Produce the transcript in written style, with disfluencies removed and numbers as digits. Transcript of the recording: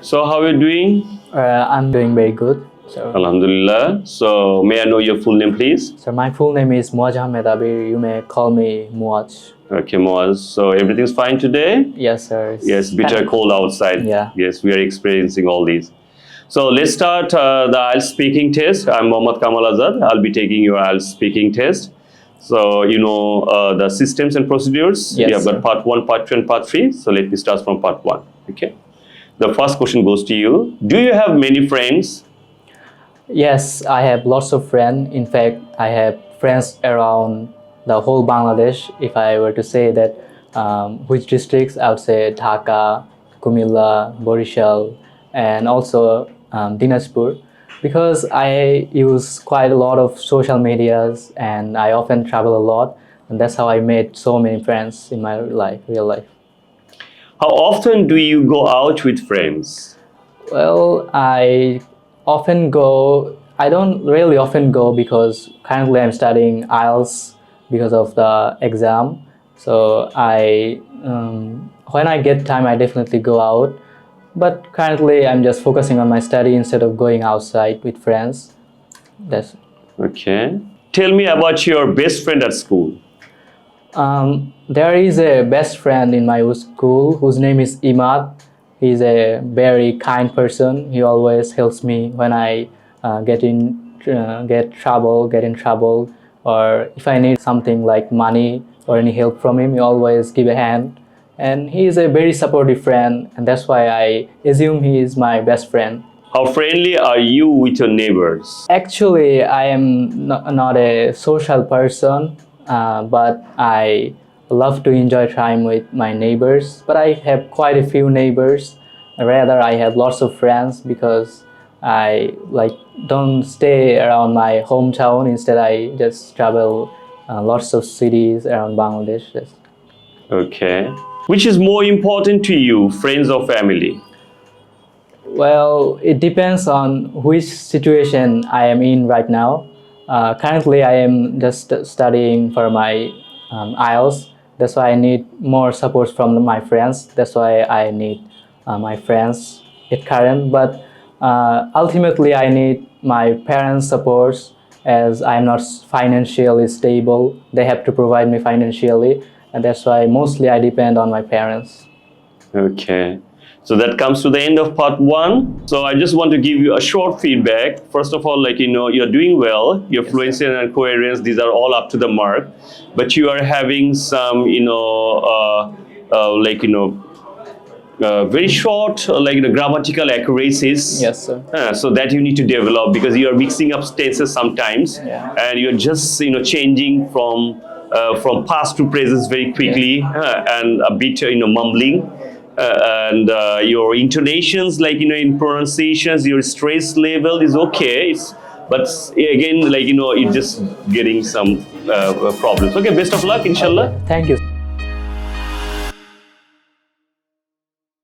So how are you doing? I'm doing very good. Alhamdulillah. So may I know your full name, please? So my full name is Mohammadpur. You may call me Muaz. Okay, Moaz. So everything's fine today? Yes, sir. Yes, bitter cold outside. Yeah. Yes, we are experiencing all these. So let's start the IELTS speaking test. I'm Mohammad Kamal Azad. I'll be taking your IELTS speaking test. So you know the systems and procedures. Yes, You have got sir. part 1, part 2 and part 3. So let me start from part 1. Okay. The first question goes to you. Do you have many friends? Yes, I have lots of friends. In fact, I have friends around the whole Bangladesh. If I were to say that, which districts, I would say Dhaka, Kumilla, Borishal, and also Dinajpur, because I use quite a lot of social medias and I often travel a lot, and that's how I made so many friends in my real life. How often do you go out with friends? Well, I don't really often go because currently I'm studying IELTS because of the exam. So when I get time, I definitely go out. But currently I'm just focusing on my study instead of going outside with friends. That's Okay. Tell me about your best friend at school. There is a best friend in my school whose name is Imad. He's a very kind person. He always helps me when I get in trouble, or if I need something like money or any help from him, he always give a hand. And he is a very supportive friend, and that's why I assume he is my best friend. How friendly are you with your neighbors? Actually, I am not a social person, but I love to enjoy time with my neighbors. But I have quite a few neighbors. Rather, I have lots of friends because I don't stay around my hometown. Instead, I just travel lots of cities around Bangladesh. Yes. Okay. Which is more important to you, friends or family? Well, it depends on which situation I am in right now. Currently, I am just studying for my IELTS. That's why I need more support from my friends. That's why I need my friends at current. But ultimately, I need my parents' support as I'm not financially stable. They have to provide me financially, and that's why mostly I depend on my parents. Okay. So that comes to the end of part 1. So I just want to give you a short feedback. First of all, you're doing well. Your fluency and coherence, these are all up to the mark. But you are having some, very short, grammatical accuracies. Yes, sir. So that you need to develop because you are mixing up tenses sometimes, Yeah. and you're just changing from past to present very quickly, and a bit mumbling. And your intonations, in pronunciations, your stress level is okay. But again, it's just getting some problems. Okay, best of luck, inshallah. Thank you.